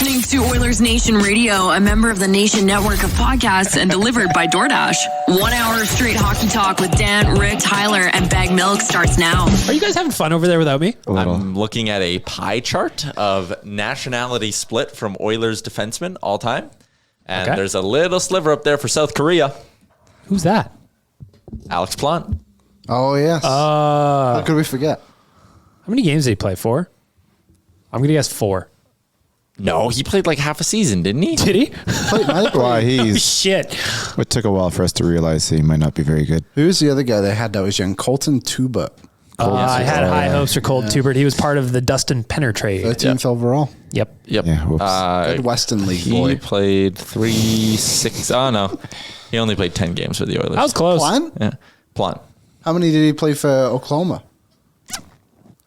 listening to Oilersnation Radio, a member of the Nation network of podcasts and delivered by DoorDash. 1 hour of straight hockey talk with Dan, Rick, Tyler, and Bag Milk starts now. Are you guys having fun over there without me? I'm looking at a pie chart of nationality split from Oilers defensemen all time. And there's a little sliver up there for South Korea. Who's that? Alex Plant. Oh, yes. How could we forget? How many games did he play? 4? I'm going to guess 4. No, he played like half a season, didn't he? Did he? Why he's Shit. It took a while for us to realize he might not be very good. Who's the other guy they had that was young? Colton Tuba. I had high hopes for Colt Tubert. He was part of the Dustin Penner trade. 13th overall. Yep. Yeah, whoops. Good Western League He boy. played 3-6. Oh, no. He only played 10 games for the Oilers. That was close. Plant? Yeah. Plant. How many did he play for Oklahoma?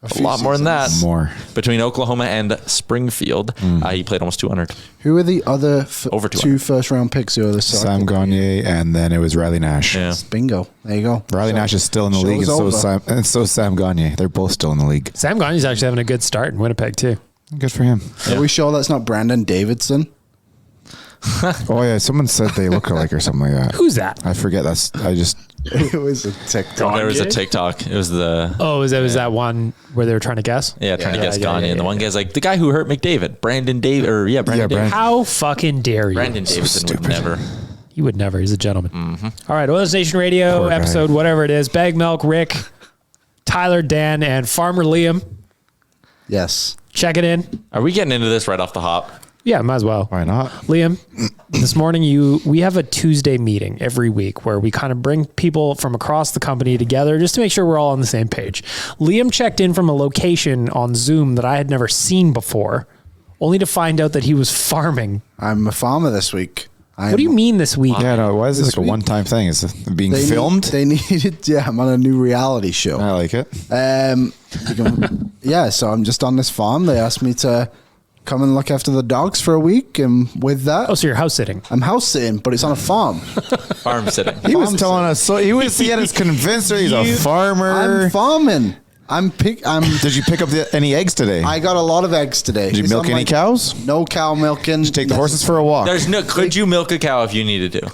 A lot more than that. More. Between Oklahoma and Springfield, he played almost 200. Who were the other Over 200. 2 first-round picks? The other Sam Gagner, and then it was Riley Nash. Yeah. Bingo. There you go. Riley Nash is still in the league, and so is Sam Gagner. They're both still in the league. Sam Gagner's actually having a good start in Winnipeg, too. Good for him. Are we sure that's not Brandon Davidson? Oh, yeah. Someone said they look alike or something like that. Who's that? I forget. It was a TikTok. There was a TikTok. It was the... Oh, was that one where they were trying to guess? Yeah, trying to guess Gagner. And the one guy's like, the guy who hurt McDavid. Brandon David. David. How fucking dare you? Brandon Davidson would never. He would never. He's a gentleman. All right, Oilersnation Radio, Poor guy. episode whatever it is. Bag Milk, Rick, Tyler, Dan, and Farmer Liam. Yes. Check it in. Are we getting into this right off the hop? Yeah, might as well. Why not? Liam, this morning we have a Tuesday meeting every week where we kind of bring people from across the company together just to make sure we're all on the same page. Liam checked in from a location on Zoom that I had never seen before, only to find out that he was farming. I'm a farmer this week. What do you mean this week? Yeah, no, why is this like a one-time thing? Is it being filmed? They needed, I'm on a new reality show. I like it. So I'm just on this farm. They asked me to come and look after the dogs for a week, and with that, So you're house sitting. I'm house sitting, but it's on a farm. Farm sitting. He was telling us, he had us convinced that he's a farmer. I'm farming. Did you pick up any eggs today? I got a lot of eggs today. Did you milk any cows? No cow milking. Did you take the horses for a walk? Could you milk a cow if you needed to?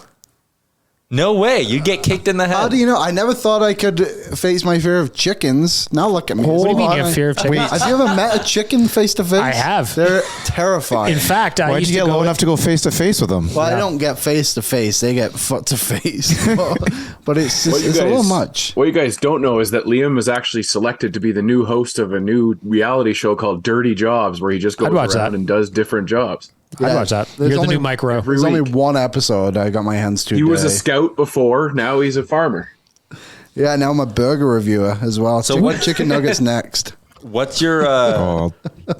No way. You'd get kicked in the head. How do you know? I never thought I could face my fear of chickens. Now look at me. What do you mean you have fear of chickens? Have you ever met a chicken face to face? I have. They're terrifying. In fact, I Why'd used you to get go low enough to go face to face with them? Well, I don't get face to face. They get foot to face. But it's just, it's a little much. What you guys don't know is that Liam is actually selected to be the new host of a new reality show called Dirty Jobs, where he just goes around and does different jobs. I'd watch that. You're the new Mike Rowe. There's only one episode I got my hands to. He was a scout before. Now he's a farmer. Yeah, now I'm a burger reviewer as well. So what chicken nuggets next? What's your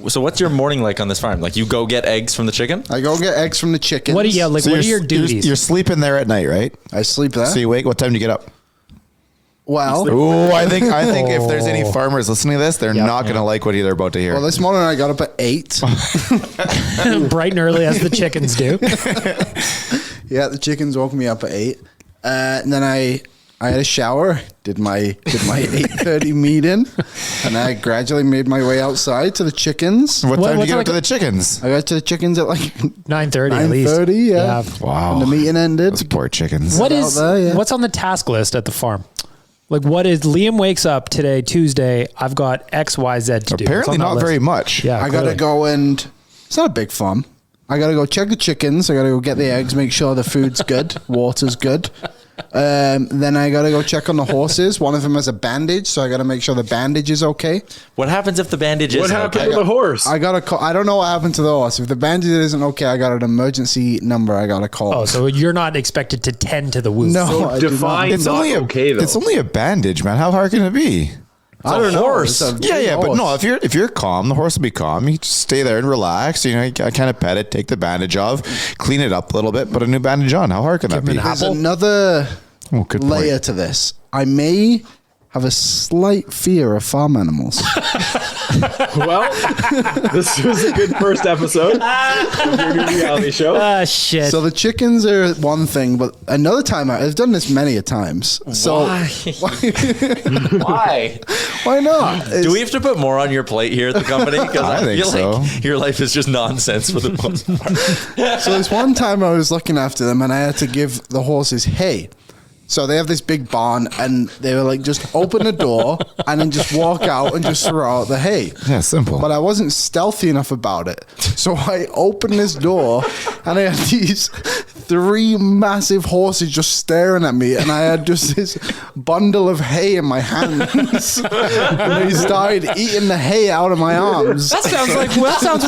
so what's your morning like on this farm? Like you go get eggs from the chicken? I go get eggs from the chickens. What are your duties? You're sleeping there at night, right? I sleep there. So you wake. What time do you get up? Well, I think if there's any farmers listening to this, they're not going to like what they're about to hear. Well, this morning I got up at 8. Bright and early as the chickens do. Yeah, the chickens woke me up at 8. And then I had a shower, did my 8:30 meeting, and I gradually made my way outside to the chickens. What time did you get up to the chickens? I got to the chickens at like 9:30 at least. 9:30, yeah. Wow. And the meeting ended. Those poor chickens. What's on the task list at the farm? Like what is Liam wakes up today, Tuesday, I've got X, Y, Z to do. Apparently not very much. Yeah, I got to go and it's not a big farm. I got to go check the chickens. I got to go get the eggs, make sure the food's good, water's good. Then I got to go check on the horses. One of them has a bandage, so I got to make sure the bandage is okay. What happens if the bandage isn't okay? What happened to the horse? I got to call. I don't know what happened to the horse. If the bandage isn't okay, I got an emergency number I got to call. Oh, so you're not expected to tend to the wound. No, So I do define not. It's not only okay, though. It's only a bandage, man. How hard can it be? I don't know. It's a Yeah, big but horse. no. If you're calm, the horse will be calm. You just stay there and relax. You know, you kind of pet it, take the bandage off, clean it up a little bit, put a new bandage on. How hard can that be? There's another good layer point. to this. I may have a slight fear of farm animals. Well, this was a good first episode of your new reality show. Ah, shit. So the chickens are one thing, but another time I've done this many a times. So Why? why not? Do we have to put more on your plate here at the company? Because I think feel so. like your life is just nonsense for the most part. So there's one time I was looking after them and I had to give the horses hay. So they have this big barn and they were like, just open the door and then just walk out and just throw out the hay. Yeah, simple. But I wasn't stealthy enough about it. So I opened this door and I had these 3 massive horses just staring at me. And I had just this bundle of hay in my hands. And they started eating the hay out of my arms. that sounds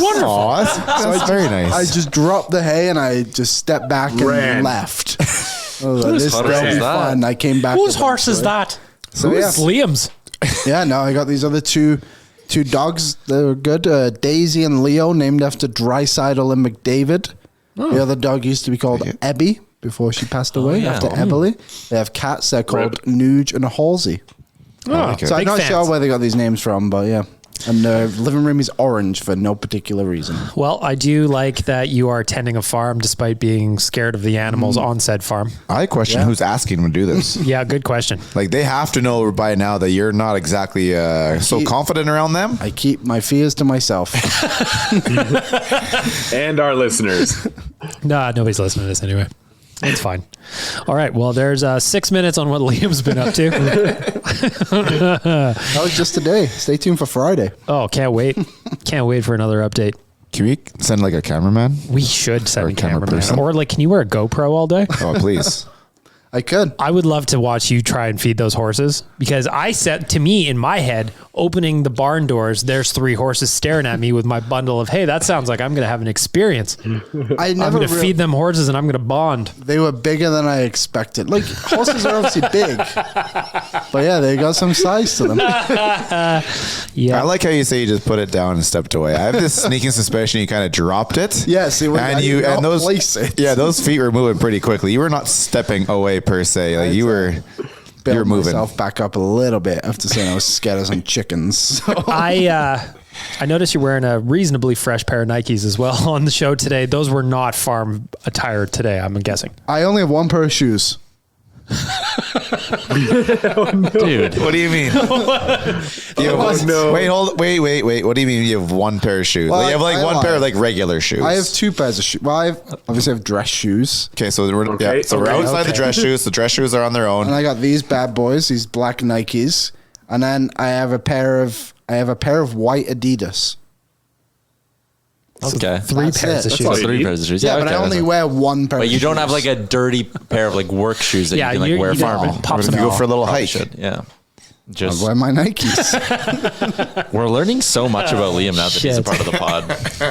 wonderful. Aw, that's very nice. I just dropped the hay and I just stepped back and Ran. left. This horse will is be that? fun. I came back. Whose with horse them, is so- that? So, Who's Liam's? Yeah, no, I got these other two dogs. They were good. Daisy and Leo, named after Dreisaitl and McDavid. The other dog used to be called Ebby before she passed away yeah. after Emily. They have cats. They're called Nuge and Halsey. like it. So I'm Big not fans. sure where they got these names from, but yeah. And the living room is orange for no particular reason. Well, I do like that you are tending a farm despite being scared of the animals on said farm. I question who's asking them to do this. Yeah, good question. Like, they have to know by now that you're not exactly so confident around them. I keep my fears to myself. And our listeners. Nah, nobody's listening to this anyway. It's fine. All right. Well, there's 6 minutes on what Liam's been up to. That was just today. Stay tuned for Friday. Oh, can't wait. Can't wait for another update. Can we send like a cameraman? We should send Or a a camera cameraman. person. Or like, can you wear a GoPro all day? Oh, please. I could. I would love to watch you try and feed those horses because I said to me in my head, opening the barn doors, there's 3 horses staring at me with my bundle of hay. That sounds like I'm going to have an experience. I I'm never going to feed them horses and I'm going to bond. They were bigger than I expected. Like, horses are obviously big. But yeah, they got some size to them. Yeah. I like how you say you just put it down and stepped away. I have this sneaking suspicion you kind of dropped it. Yes, it was. I did not place it. Yeah, those feet were moving pretty quickly. You were not stepping away per se. Like you were Built moving. myself back up a little bit after saying I was scared of some chickens. So. I noticed you're wearing a reasonably fresh pair of Nikes as well on the show today. Those were not farm attire today, I'm guessing. I only have 1 pair of shoes. Dude. What do you mean? No. Wait. What do you mean you have 1 pair of shoes? Well, Like, you have like I 1 pair of lied. like regular shoes. I have 2 pairs of shoes. Well, I obviously have dress shoes. Okay, so we're Okay, we're okay. outside the dress shoes. The dress shoes are on their own. And I got these bad boys, these black Nikes. And then I have a pair of white Adidas. Okay. 3 That's pairs it. of That's all shoes. you 3 need. pairs of shoes. Yeah, but okay, I only that's wear 1 pair But of you don't have shoes. like a dirty pair of like work shoes that Yeah, you can like wear you don't farming. pop What if some you go for a little Probably hike? should, yeah. I Just wear my Nikes. we're learning so much about Liam now that he's a Shit. part of the pod.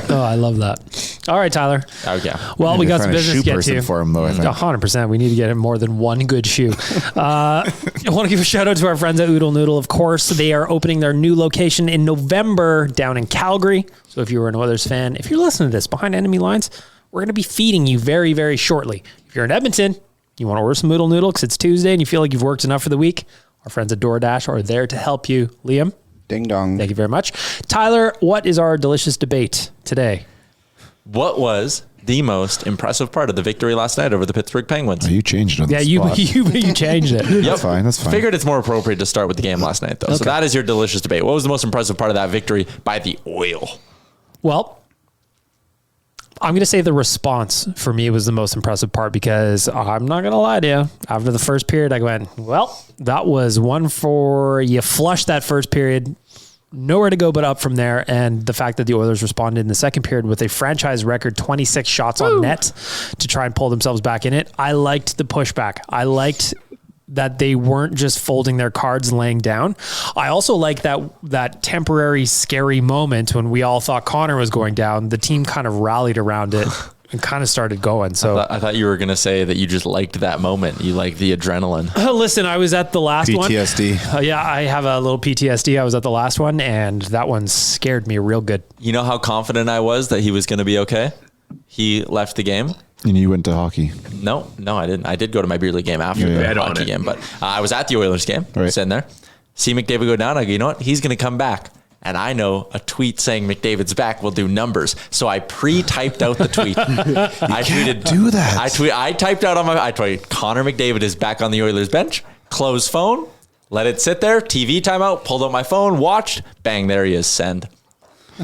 Oh, I love that. All right, Tyler. Okay. Well, we Need got to some find a business shoe to get person to. for him, though, I think. 100%. We need to get him more than 1 good shoe. I want to give a shout out to our friends at Oodle Noodle. Of course, they are opening their new location in November down in Calgary. So if you were an Oilers fan, if you're listening to this behind enemy lines, we're going to be feeding you very, very shortly. If you're in Edmonton, you want to order some Oodle Noodle because it's Tuesday and you feel like you've worked enough for the week, our friends at DoorDash are there to help you. Liam, Ding dong. thank you very much. Tyler, what is our delicious debate today? What was the most impressive part of the victory last night over the Pittsburgh Penguins? You changed it on Yeah, the you spot. you changed it. Yep. fine, that's fine. Figured it's more appropriate to start with the game last night, though. So Okay. that is your delicious debate. What was the most impressive part of that victory by the Oil? Well, I'm going to say the response for me was the most impressive part because I'm not going to lie to you. After the first period, I went, well, that was one for you flushed that first period. Nowhere to go but up from there. And the fact that the Oilers responded in the second period with a franchise record 26 shots on net to try and pull themselves back in it. I liked the pushback. I liked that they weren't just folding their cards, laying down. I also like that temporary scary moment when we all thought Connor was going down. The team kind of rallied around it and kind of started going. So I thought you were going to say that you just liked that moment. You liked the adrenaline. listen, I was at the last one. PTSD. Yeah, I have a little PTSD. I was at the last one and that one scared me real good. You know how confident I was that he was going to be okay? He left the game. And you went to hockey. No, I didn't. I did go to my beer league game after Yeah. the Bet on hockey it. game, but I was at the Oilers game, Right. sitting there. see McDavid go down. I go, you know what? He's going to come back. And I know a tweet saying McDavid's back will do numbers. So I pre-typed out the tweet. I tweeted, do that. I typed out I tweeted, Connor McDavid is back on the Oilers bench. Close phone. Let it sit there. TV timeout. Pulled out my phone. Watched. Bang, there he is. Send.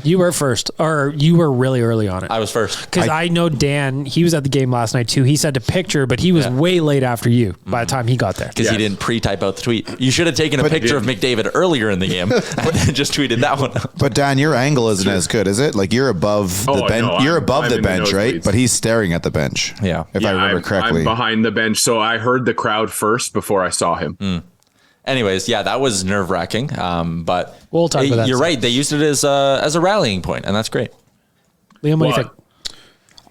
You were first, or you were really early on it. I was first. Because I know Dan, he was at the game last night too. He sent a picture, but he was way late after you by the time he got there. Because he didn't pre-type out the tweet. You should have taken a picture of McDavid earlier in the game and then just tweeted that one out. But Dan, your angle isn't as good, is it? Like you're above the bench. No, you're above the bench, right? But he's staring at the bench. Yeah. If I remember correctly. I'm behind the bench, so I heard the crowd first before I saw him. Anyways, that was nerve-wracking. But we'll talk about that. You're right. They used it as a rallying point, and that's great. Liam, what do you think?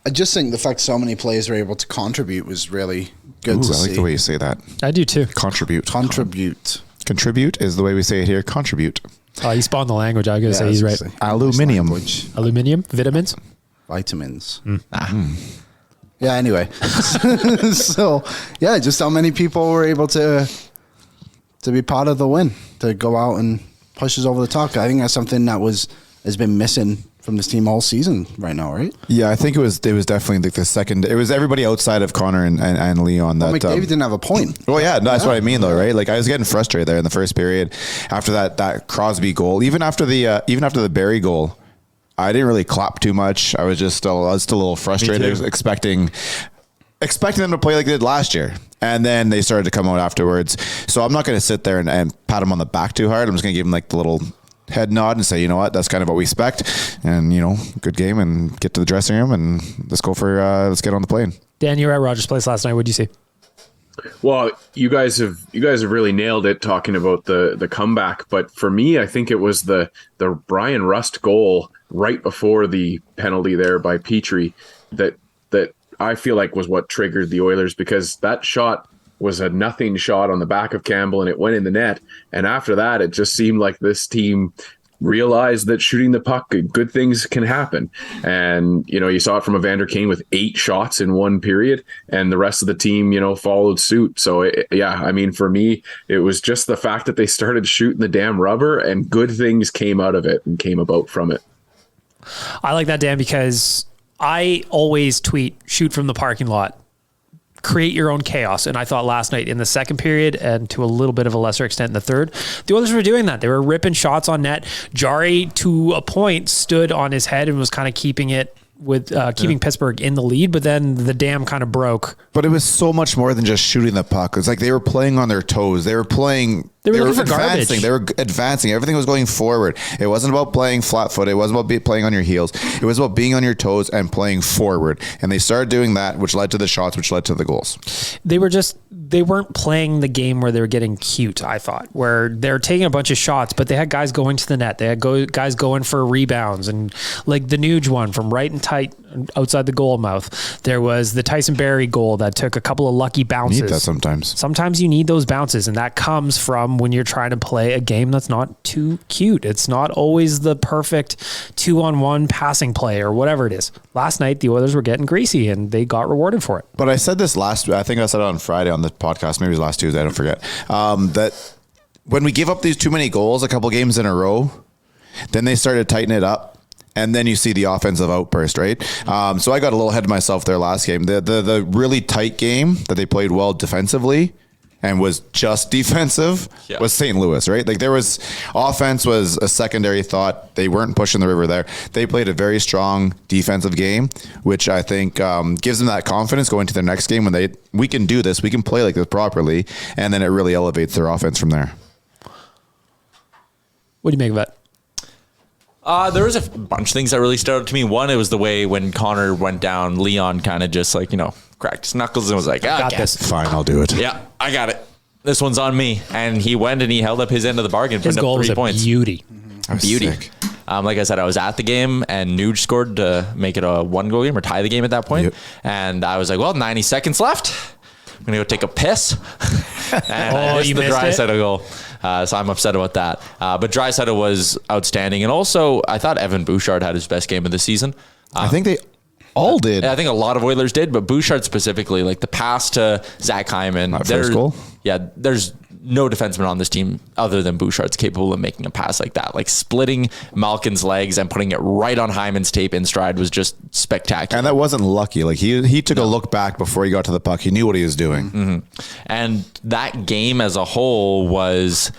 I just think the fact so many players were able to contribute was really good to see. I like the way you say that. I do too. Contribute. Contribute is the way we say it here. Contribute. Oh, you spawned the language. I was going to say he's right. Aluminium. Aluminium? Vitamins? Vitamins. Yeah, anyway. So, just how many people were able to be part of the win, to go out and push us over the top. I think that's something that has been missing from this team all season right now, right? Yeah, I think it was definitely like the second. It was everybody outside of Connor and Leon that McDavid didn't have a point. Well, that's what I mean though, right? Like I was getting frustrated there in the first period after that Crosby goal, even after the Barry goal. I didn't really clap too much. I was still a little frustrated, expecting them to play like they did last year. And then they started to come out afterwards. So I'm not going to sit there and pat them on the back too hard. I'm just going to give them like the little head nod and say, you know what, that's kind of what we expect. And, good game, and get to the dressing room and let's get on the plane. Dan, you were at Rogers Place last night. What did you see? Well, you guys have really nailed it talking about the comeback. But for me, I think it was the Brian Rust goal right before the penalty there by Petrie that I feel like was what triggered the Oilers, because that shot was a nothing shot on the back of Campbell and it went in the net. And after that, it just seemed like this team realized that shooting the puck, good things can happen. And, you saw it from Evander Kane with 8 shots in one period, and the rest of the team, followed suit. So, for me, it was just the fact that they started shooting the damn rubber and good things came out of it and came about from it. I like that, Dan, because I always tweet, shoot from the parking lot, create your own chaos. And I thought last night in the second period, and to a little bit of a lesser extent in the third, the Oilers were doing that. They were ripping shots on net. Jari, to a point, stood on his head and was kind of keeping Pittsburgh in the lead, but then the dam kind of broke. But it was so much more than just shooting the puck. It's like they were playing on their toes. They were advancing. They were advancing. Everything was going forward. It wasn't about playing flat-footed. It wasn't about playing on your heels. It was about being on your toes and playing forward. And they started doing that, which led to the shots, which led to the goals. They weren't playing the game where they were getting cute, I thought, where they're taking a bunch of shots, but they had guys going to the net. They had guys going for rebounds, and like the Nuge one from right and tight outside the goal mouth. There was the Tyson Barrie goal that took a couple of lucky bounces. You need that sometimes. Sometimes you need those bounces, and that comes from when you're trying to play a game that's not too cute. It's not always the perfect 2-on-1 passing play or whatever it is. Last night, the Oilers were getting greasy, and they got rewarded for it. But I said this I think I said it on Friday on the podcast, maybe it was last Tuesday, I don't forget, that when we give up these too many goals a couple games in a row, then they started to tighten it up. And then you see the offensive outburst, right? So I got a little ahead of myself there last game. The really tight game that they played well defensively and was just defensive was St. Louis, right? Like offense was a secondary thought. They weren't pushing the river there. They played a very strong defensive game, which I think gives them that confidence going to their next game when we can do this, we can play like this properly, and then it really elevates their offense from there. What do you make of that? There was a bunch of things that really stood out to me. One, it was the way when Connor went down, Leon kind of just cracked his knuckles and was like, I got this. Fine, I'll do it. Yeah, I got it. This one's on me. And he went and he held up his end of the bargain. His goal was a beauty. Beauty. Like I said, I was at the game and Nuge scored to make it a 1-goal game or tie the game at that point. Yep. And I was like, 90 seconds left. I'm going to go take a piss. And I missed the Draisaitl goal. So I'm upset about that. But Draisaitl was outstanding. And also, I thought Evan Bouchard had his best game of the season. I think they all did. I think a lot of Oilers did, but Bouchard specifically, like the pass to Zach Hyman. First goal? Yeah, there's no defenseman on this team other than Bouchard's capable of making a pass like that. Like splitting Malkin's legs and putting it right on Hyman's tape in stride was just spectacular. And that wasn't lucky. Like he took a look back before he got to the puck. He knew what he was doing. Mm-hmm. And that game as a whole was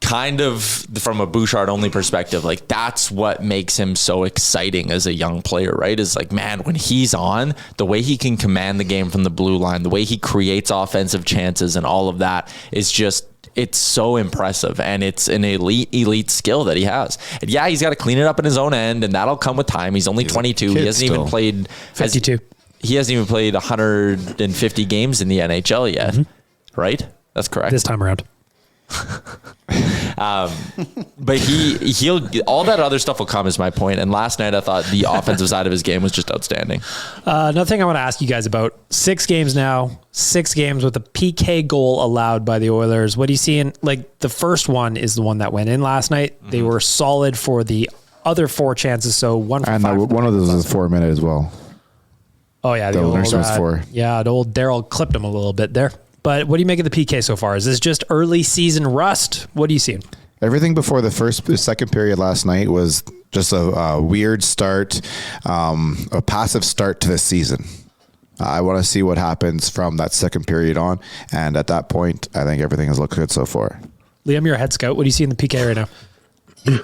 kind of, from a Bouchard only perspective, like that's what makes him so exciting as a young player, right? Is like, man, when he's on, the way he can command the game from the blue line, the way he creates offensive chances and all of that is just, it's so impressive, and it's an elite skill that he has. And yeah, he's got to clean it up in his own end, and that'll come with time. He's only 22. He hasn't even played 52. He hasn't even played 150 games in the NHL yet, right? That's correct. This time around. But he'll all that other stuff will come, is my point. And last night I thought the offensive side of his game was just outstanding. Another thing I want to ask you guys about: 6 games now, 6 games with a PK goal allowed by the Oilers. What do you see in, like, the first one is the one that went in last night. They were solid for the other 4 chances. So 1 for 5. And one of those is 4-minute as well. Oh yeah, the old, next one's 4. Yeah, the old Daryl clipped him a little bit there. But what do you make of the PK so far? Is this just early season rust? What do you see? Everything before the second period last night was just a weird start, a passive start to the season. I want to see what happens from that second period on. And at that point, I think everything has looked good so far. Liam, you're a head scout. What do you see in the PK right now?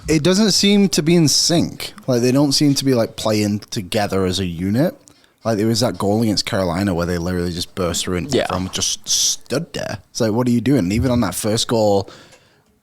It doesn't seem to be in sync. Like, they don't seem to be like playing together as a unit. Like, there was that goal against Carolina where they literally just burst through and from just stood there. It's like, what are you doing? And even on that first goal,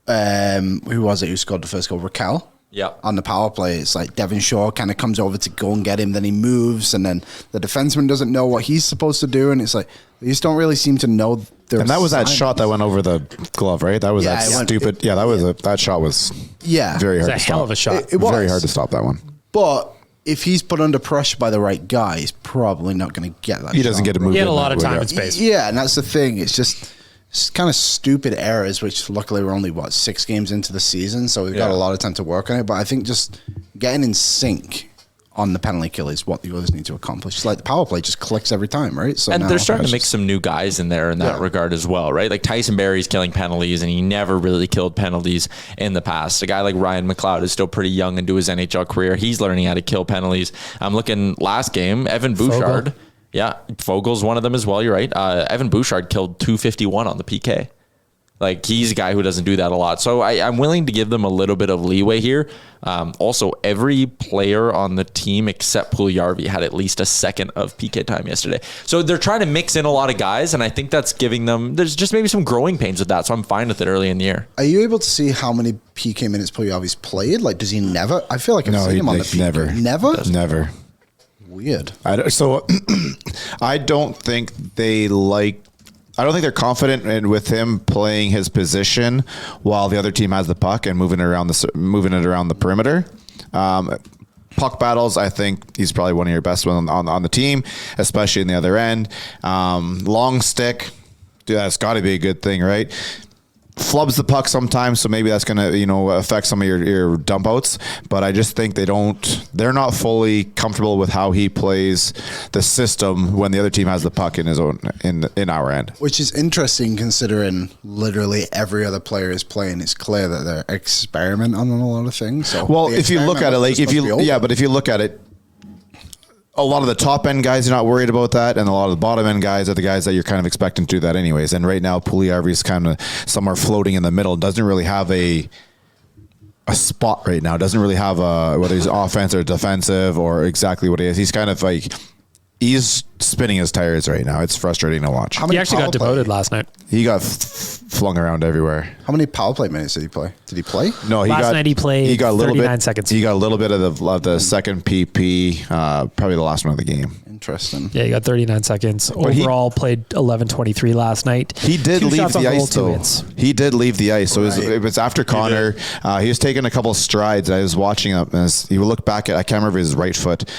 who was it who scored the first goal? Raquel? Yeah. On the power play, it's like Devin Shaw kind of comes over to go and get him, then he moves, and then the defenseman doesn't know what he's supposed to do, and it's like, they just don't really seem to know their And that was that assignments. shot that went over the glove, right? That was Yeah, that it went- stupid. that shot was very hard It's to a hell stop. of a shot. It was. Very hard to stop that one. But if he's put under pressure by the right guy, he's probably not going to get that He doesn't shot. get to move. He had a in lot that of way, time yeah. and space. Yeah, and that's the thing. It's just kind of stupid errors, which luckily we're only, 6 games into the season, so we've got a lot of time to work on it. But I think just getting in sync on the penalty kill is what the Oilers need to accomplish. It's like the power play just clicks every time, right? So And now they're starting to it's mix just- some new guys in there in that regard as well, right? Like Tyson Barrie's killing penalties, and he never really killed penalties in the past. A guy like Ryan McLeod is still pretty young into his NHL career. He's learning how to kill penalties. I'm looking last game, Evan Bouchard. Yeah, Fogel's one of them as well. You're right. Evan Bouchard killed 251 on the PK. Like, he's a guy who doesn't do that a lot. So I'm willing to give them a little bit of leeway here. Also, every player on the team except Puljujarvi had at least a second of PK time yesterday. So they're trying to mix in a lot of guys, and I think that's giving them, there's just maybe some growing pains with that. So I'm fine with it early in the year. Are you able to see how many PK minutes Puljujarvi's played? Like, does he never? I feel like I've seen him on the PK. never. Never? Weird. I don't think they're confident with him playing his position while the other team has the puck and moving it around the perimeter. Puck battles, I think he's probably one of your best ones on the team, especially in the other end. Long stick, dude, that's got to be a good thing, right? Flubs the puck sometimes, so maybe that's going to affect some of your dump outs. But I just think they're not fully comfortable with how he plays the system when the other team has the puck in our end. Which is interesting considering literally every other player is playing. It's clear that they're experimenting on a lot of things. So well, if you look at it, like if you look at it, a lot of the top end guys are not worried about that, and a lot of the bottom end guys are the guys that you're kind of expecting to do that anyways. And right now, Puljujarvi is kind of somewhere floating in the middle. Doesn't really have a spot right now. Doesn't really have whether he's offensive or defensive or exactly what he is. He's kind of like he's spinning his tires right now. It's frustrating to watch. He actually got demoted last night. He got flung around everywhere. How many power play minutes did he play? Did he play? No, Last night he played He got a little 39 bit. seconds. He got a little bit of the second PP. Probably the last one of the game. Interesting. Yeah, he got 39 seconds. Overall, played 11:23 last night. He did 2 leave shots on the goal, ice, 2 though. hits. He did leave the ice. So it was after Connor. He was taking a couple of strides. I was watching him as he would look back at, I can't remember his right foot.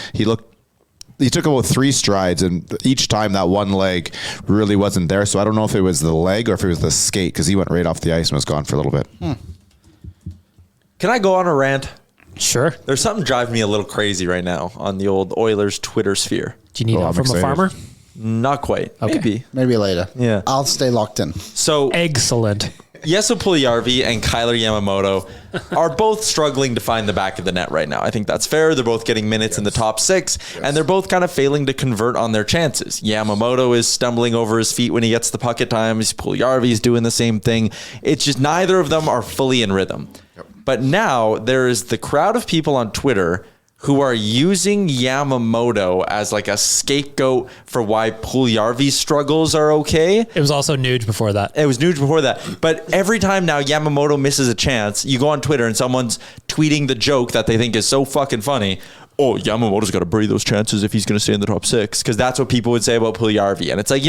He took about 3 strides, and each time that one leg really wasn't there. So I don't know if it was the leg or if it was the skate, because he went right off the ice and was gone for a little bit. Can I go on a rant? Sure. There's something driving me a little crazy right now on the old Oilers Twitter sphere. Do you need help I'm from excited. a farmer? Not quite. Okay. Maybe later. Yeah. I'll stay locked in. So Excellent. Jesse Puljujarvi and Kyler Yamamoto are both struggling to find the back of the net right now. I think that's fair. They're both getting minutes in the top six, and they're both kind of failing to convert on their chances. Yamamoto is stumbling over his feet when he gets the puck at times. Puljujarvi is doing the same thing. It's just neither of them are fully in rhythm. But now there is the crowd of people on Twitter who are using Yamamoto as like a scapegoat for why Puljujarvi's struggles are okay. It was also Nuge before that. It was Nuge before that. But every time now Yamamoto misses a chance, you go on Twitter and someone's tweeting the joke that they think is so fucking funny. Oh, Yamamoto's got to bury those chances if he's going to stay in the top six. Because that's what people would say about Puljujarvi. And it's like,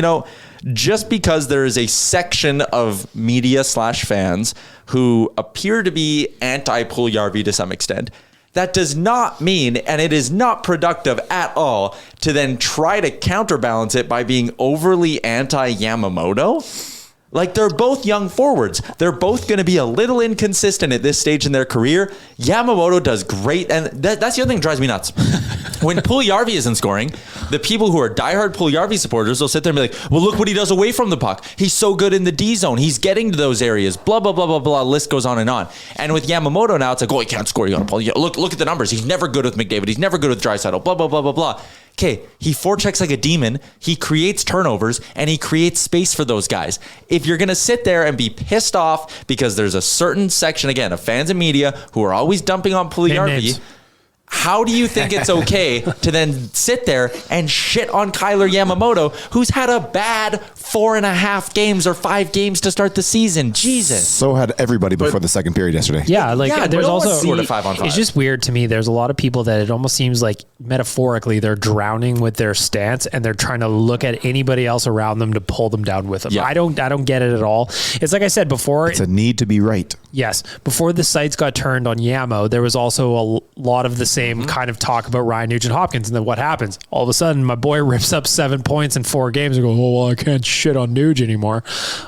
just because there is a section of media / fans who appear to be anti-Puljujarvi to some extent, that does not mean, and it is not productive at all, to then try to counterbalance it by being overly anti-Yamamoto. Like, they're both young forwards. They're both going to be a little inconsistent at this stage in their career. Yamamoto does great, and that's the other thing that drives me nuts. When Puljujarvi isn't scoring, the people who are diehard Puljujarvi supporters will sit there and be like, well, look what he does away from the puck. He's so good in the D zone. He's getting to those areas. Blah, blah, blah, blah, blah. List goes on and on. And with Yamamoto now, it's like, oh, he can't score. You got to pull. Look at the numbers. He's never good with McDavid. He's never good with Draisaitl. Blah, blah, blah, blah, blah. Okay, he forechecks like a demon. He creates turnovers, and he creates space for those guys. If you're going to sit there and be pissed off because there's a certain section, again, of fans and media who are always dumping on Puljujarvi, how do you think it's okay to then sit there and shit on Kyler Yamamoto, who's had a bad 4.5 games or 5 games to start the season? Jesus. So had everybody before the second period yesterday. Yeah, there's also sort of 5-on-5. It's just weird to me. There's a lot of people that it almost seems like metaphorically they're drowning with their stance and they're trying to look at anybody else around them to pull them down with them. Yeah. I don't get it at all. It's like I said before. It's a need to be right. Yes. Before the sights got turned on Yamo, there was also a lot of the same kind of talk about Ryan Nugent-Hopkins. And then what happens? All of a sudden, my boy rips up 7 points in 4 games and goes, oh, well, I can't shit on Nuge anymore.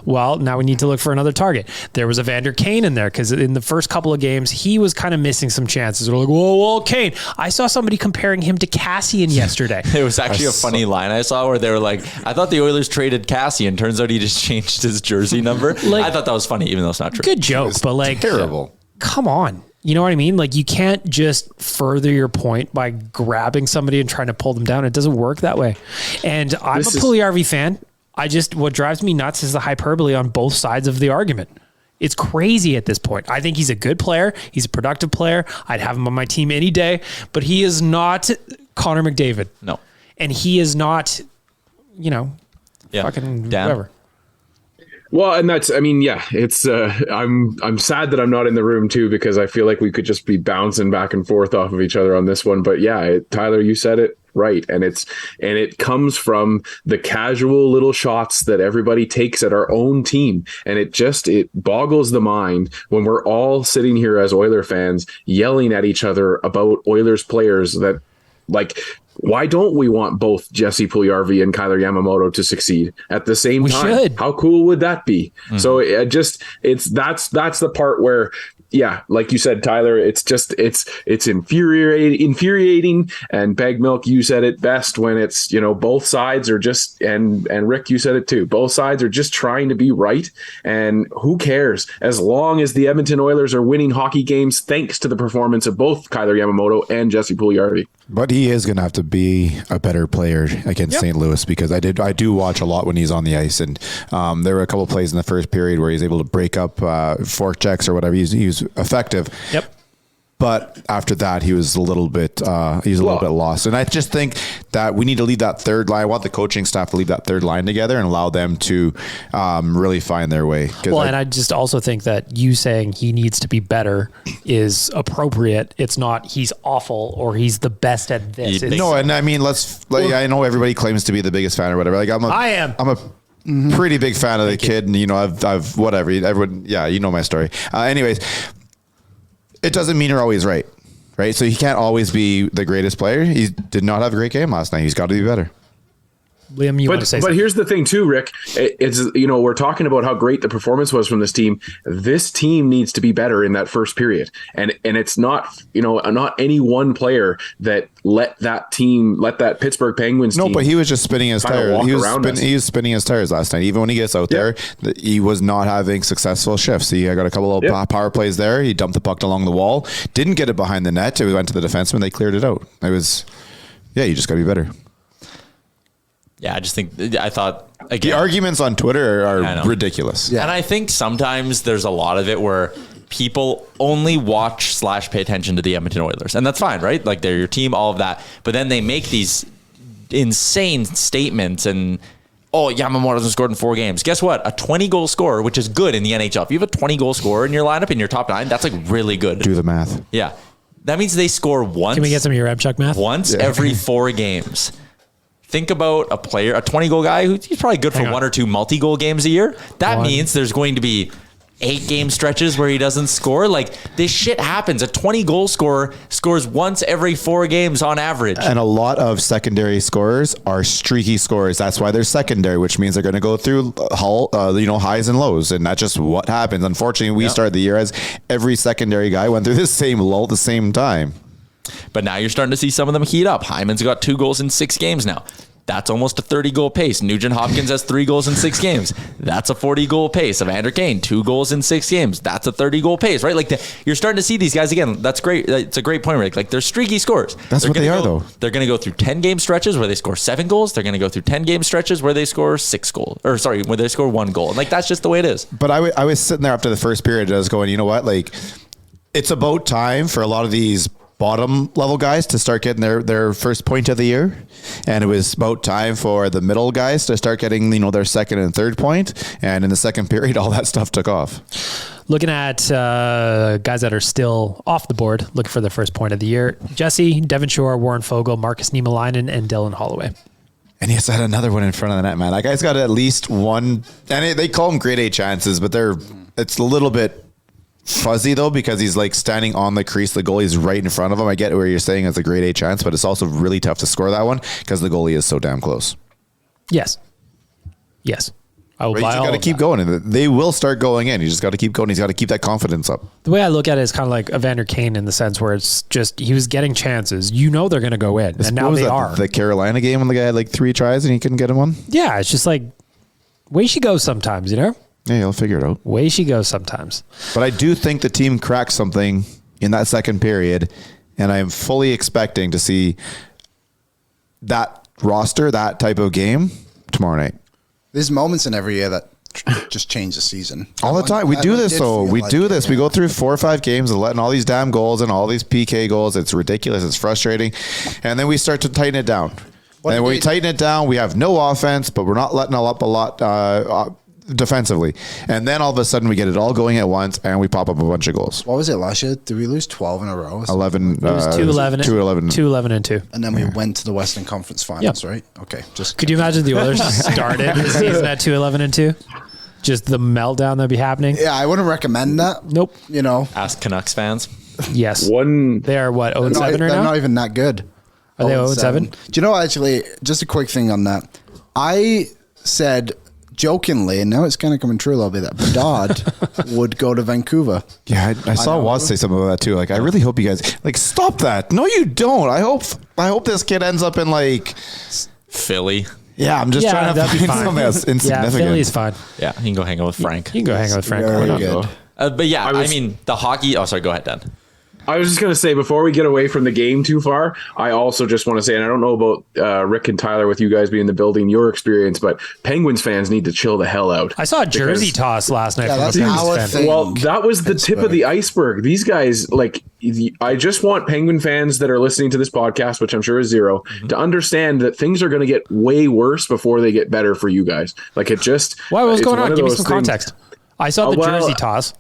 Well, now we need to look for another target. There was Evander Kane in there because in the first couple of games, he was kind of missing some chances. They're like, well, Kane. I saw somebody comparing him to Cassian yesterday. It was actually a funny line I saw where they were like, I thought the Oilers traded Cassian. Turns out he just changed his jersey number. I thought that was funny, even though it's not true. Good joke, but like, terrible. Come on. You know what I mean? Like, you can't just further your point by grabbing somebody and trying to pull them down. It doesn't work that way. And I'm a Puljujarvi fan. What drives me nuts is the hyperbole on both sides of the argument. It's crazy at this point. I think he's a good player. He's a productive player. I'd have him on my team any day, but he is not Connor McDavid. No. And he is not, fucking Dan. whatever. Well, and that's, it's, I'm sad that I'm not in the room too, because I feel like we could just be bouncing back and forth off of each other on this one. But yeah, Tyler, you said it right. And it comes from the casual little shots that everybody takes at our own team. And it boggles the mind when we're all sitting here as Oiler fans yelling at each other about Oilers players that, like, why don't we want both Jesse Puljujarvi and Kyler Yamamoto to succeed at the same time? Should. How cool would that be? Mm-hmm. So that's the part where, yeah, like you said, Tyler, it's infuriating. And Bag Milk, you said it best when it's, both sides are just, and Rick, you said it too. Both sides are just trying to be right. And who cares? As long as the Edmonton Oilers are winning hockey games, thanks to the performance of both Kyler Yamamoto and Jesse Puljujarvi. But he is going to have to be a better player against St. Louis, because I do watch a lot when he's on the ice, and there were a couple of plays in the first period where he's able to break up fork checks or whatever. He was effective. Yep. But after that, he was a little bit little bit lost. And I just think that we need to leave that third line. I want the coaching staff to leave that third line together and allow them to really find their way. Well, and I just also think that you saying he needs to be better is appropriate. It's not he's awful or he's the best at this. No, and I mean, I know everybody claims to be the biggest fan or whatever. Like I am. I'm a pretty big fan of the kid, and I've whatever. Everyone, you know my story. Anyways. It doesn't mean you're always right? So he can't always be the greatest player. He did not have a great game last night. He's got to be better. Liam, you want to say something? But here's the thing too, Rick. It's, we're talking about how great the performance was from this team. This team needs to be better in that first period. And it's not, not any one player that let that Pittsburgh Penguins team. No, but he was just spinning his tires. He was spinning his tires last night. Even when he gets out there, he was not having successful shifts. He got a couple of power plays there. He dumped the puck along the wall, didn't get it behind the net. It went to the defenseman. They cleared it out. It was, you just got to be better. Yeah, I thought again, the arguments on Twitter are ridiculous. Yeah. And I think sometimes there's a lot of it where people only watch / pay attention to the Edmonton Oilers. And that's fine, right? Like, they're your team, all of that. But then they make these insane statements and, Yamamoto hasn't scored in 4 games. Guess what? A 20-goal scorer, which is good in the NHL. If you have a 20-goal scorer in your lineup, in your top 9, that's like really good. Do the math. Yeah. That means they score once. Can we get some Yaremchuk math? Once every 4 games. Think about a player, a 20-goal guy, he's probably good for 1 or 2 multi-goal games a year. That means there's going to be 8-game stretches where he doesn't score. Like, this shit happens. A 20-goal scorer scores once every 4 games on average. And a lot of secondary scorers are streaky scorers. That's why they're secondary, which means they're going to go through highs and lows. And that's just what happens. Unfortunately, we started the year as every secondary guy went through this same lull at the same time. But now you're starting to see some of them heat up. Hyman's got 2 goals in 6 games now. That's almost a 30-goal pace. Nugent Hopkins has 3 goals in 6 games. That's a 40-goal pace. Evander Kane, 2 goals in 6 games. That's a 30-goal pace, right? Like, you're starting to see these guys again. That's great. It's a great point, Rick. Like, they're streaky scorers. That's what they are, though. They're going to go through 10-game stretches where they score 7 goals. They're going to go through 10-game stretches where they score 6 goals. Or, sorry, where they score 1 goal. And, like, that's just the way it is. But I was sitting there after the first period and I was going, you know what? Like, it's about time for a lot of these bottom level guys to start getting their first point of the year, and it was about time for the middle guys to start getting their second and third point. And in the second period, all that stuff took off. Looking at guys that are still off the board, looking for their first point of the year: Jesse, Devin Shore, Warren Fogle, Marcus Niemelainen, and Dylan Holloway. And he has had another one in front of the net, man. That guy's got at least one, and they call them grade A chances, but it's a little bit fuzzy though, because he's like standing on the crease. The goalie's right in front of him. I get where you're saying it's a grade A chance, but it's also really tough to score that one because the goalie is so damn close. Yes. I will buy all of that. You just got to keep going, and they will start going in. You just got to keep going. He's got to keep that confidence up. The way I look at it is kind of like Evander Kane in the sense where it's just he was getting chances. They're going to go in, and now they are. The Carolina game when the guy had like 3 tries and he couldn't get him one? Yeah, it's just like way she goes sometimes, Yeah, he'll figure it out. Way she goes sometimes. But I do think the team cracked something in that second period, and I am fully expecting to see that roster, that type of game tomorrow night. There's moments in every year that just change the season. All the time. We do this, though. We do this. We go through 4 or 5 games of letting all these damn goals and all these PK goals. It's ridiculous. It's frustrating. And then we start to tighten it down. And when we tighten it down, we have no offense, but we're not letting up a lot defensively. And then all of a sudden we get it all going at once and we pop up a bunch of goals. What was it last year? Did we lose 12 in a row? 11. It was 2-11. 2-11 and 2. And then we went to the Western Conference Finals, right? Okay. Could you imagine the Oilers started the season at 2-11 and 2? Just the meltdown that'd be happening. Yeah, I wouldn't recommend that. Nope. Ask Canucks fans. Yes. They are what, 0-7 right now? They're not even that good. Are they 0-7? Do you know, actually, just a quick thing on that. I said jokingly, and now it's kind of coming true a little bit, that Bedard would go to Vancouver. Yeah, I saw Waz say something about that too. Like, I really hope you guys stop that. No, you don't. I hope this kid ends up in like Philly. Yeah, I'm just trying to find something that's insignificant. Yeah, Philly's fine. Yeah, he can go hang out with Frank. He can go hang out with Frank. Very good. But yeah, I mean, the hockey. Oh, sorry. Go ahead, Dan. I was just going to say, before we get away from the game too far, I also just want to say, and I don't know about Rick and Tyler with you guys being in the building, your experience, but Penguins fans need to chill the hell out. I saw a jersey toss last night from a Penguins fan. Well, that was the tip of the iceberg. These guys, like, I just want Penguin fans that are listening to this podcast, which I'm sure is zero, to understand that things are going to get way worse before they get better for you guys. Like, it just... What was going on? Give me some context. I saw the jersey toss.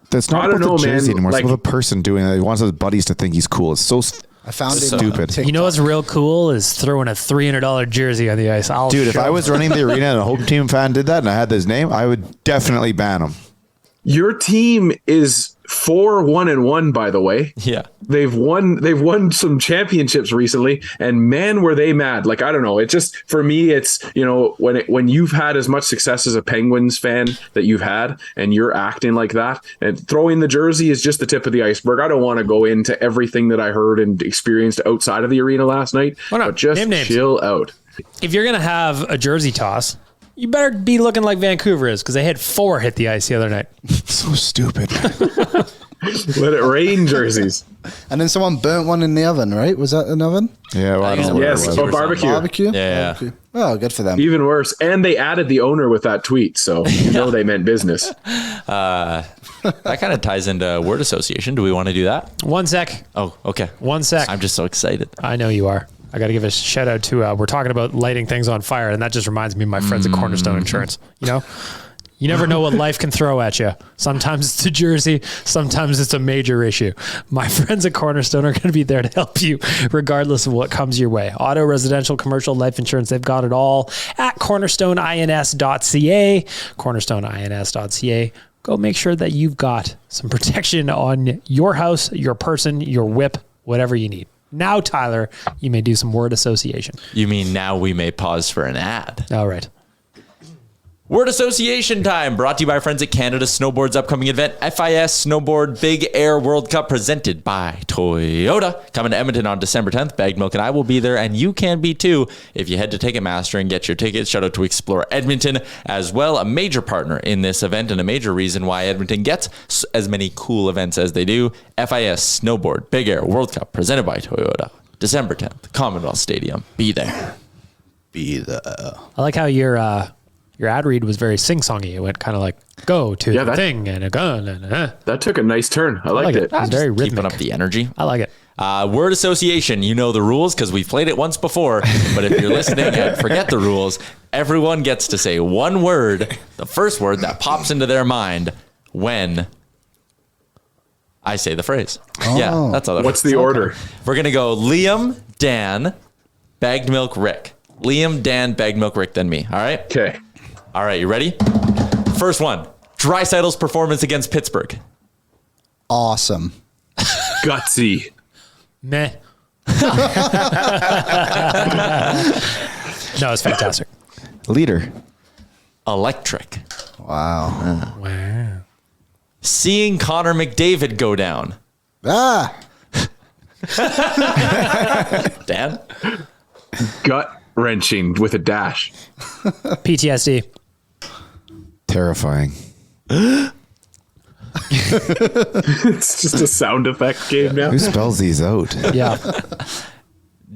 That's not about the jersey anymore. It's about the person doing it. He wants his buddies to think he's cool. It's so stupid. You know what's real cool is throwing a $300 jersey on the ice. Dude, if I was running the arena and a home team fan did that and I had his name, I would definitely ban him. Your team is 4-1-1, by the way. Yeah. They've won some championships recently, and man, were they mad. Like, I don't know. It just, for me, it's, when you've had as much success as a Penguins fan that you've had, and you're acting like that, and throwing the jersey is just the tip of the iceberg. I don't want to go into everything that I heard and experienced outside of the arena last night, but just chill out. If you're going to have a jersey toss, you better be looking like Vancouver is, because they had 4 hit the ice the other night. So stupid. Let it rain jerseys. And then someone burnt one in the oven, right? Was that an oven? Yeah, well, I don't know. Yes, barbecue. Barbecue? Yeah. Barbecue. Oh, good for them. Even worse. And they added the owner with that tweet, so they meant business. That kind of ties into word association. Do we want to do that? 1 sec. Oh, okay. 1 sec. I'm just so excited. I know you are. I got to give a shout out to, we're talking about lighting things on fire, and that just reminds me of my friends at Cornerstone Insurance. You never know what life can throw at you. Sometimes it's a jersey. Sometimes it's a major issue. My friends at Cornerstone are going to be there to help you regardless of what comes your way. Auto, residential, commercial, life insurance, they've got it all at cornerstoneins.ca. Cornerstoneins.ca. Go make sure that you've got some protection on your house, your person, your whip, whatever you need. Now, Tyler, you may do some word association. You mean now we may pause for an ad? All right. Word association time, brought to you by our friends at Canada Snowboard's upcoming event, FIS Snowboard Big Air World Cup, presented by Toyota. Coming to Edmonton on December 10th. Bagged Milk and I will be there, and you can be too if you head to Ticketmaster and get your tickets. Shout out to Explore Edmonton as well, a major partner in this event and a major reason why Edmonton gets as many cool events as they do. FIS Snowboard Big Air World Cup, presented by Toyota. December 10th, Commonwealth Stadium. Be there. Be there. I like how your ad read was very sing-songy. It went kind of like, go to the thing and a gun. And That took a nice turn. I liked it. It was very rhythmic. Keeping up the energy. I like it. Word association, you know the rules because we've played it once before, but if you're listening and forget the rules, everyone gets to say one word, the first word that pops into their mind when I say the phrase. Yeah, that's all. What's the order? We're going to go Liam, Dan, Bagged Milk, Rick. Liam, Dan, Bagged Milk, Rick, then me. All right? Okay. All right, you ready? First one, Draisaitl's performance against Pittsburgh. Awesome. Gutsy. Meh. No, it's fantastic. Leader. Electric. Wow. Wow. Seeing Connor McDavid go down. Ah. Dan? Gut-wrenching with a dash. PTSD. Terrifying. It's just a sound effect game now. Who spells these out? Yeah.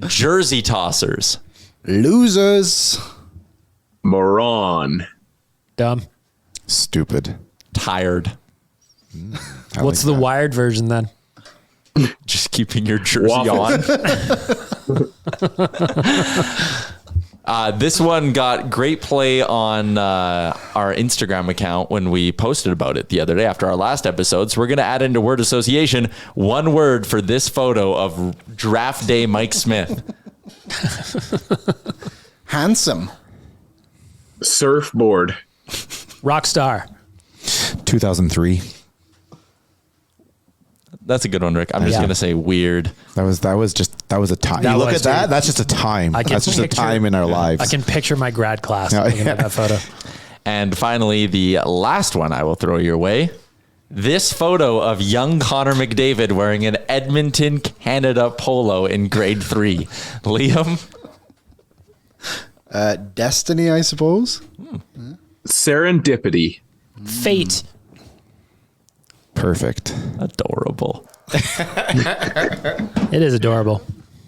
Jersey tossers. Losers. Moron. Dumb. Stupid. Tired. What's the wired version then? Just keeping your jersey Waffles. on. This one got great play on our Instagram account when we posted about it the other day after our last episode. So we're going to add into word association one word for this photo of draft day Mike Smith. Handsome. Surfboard. Rockstar. 2003. That's a good one, Rick. I'm just going to say weird. That was a time. That You look was at that. weird. That's just a time. I can That's just a picture- time in our lives. I can picture my grad class looking at that photo. And finally, the last one I will throw your way. This photo of young Connor McDavid wearing an Edmonton, Canada polo in grade 3. Liam? Destiny, I suppose. Serendipity. Fate. Perfect. Adorable. It is adorable.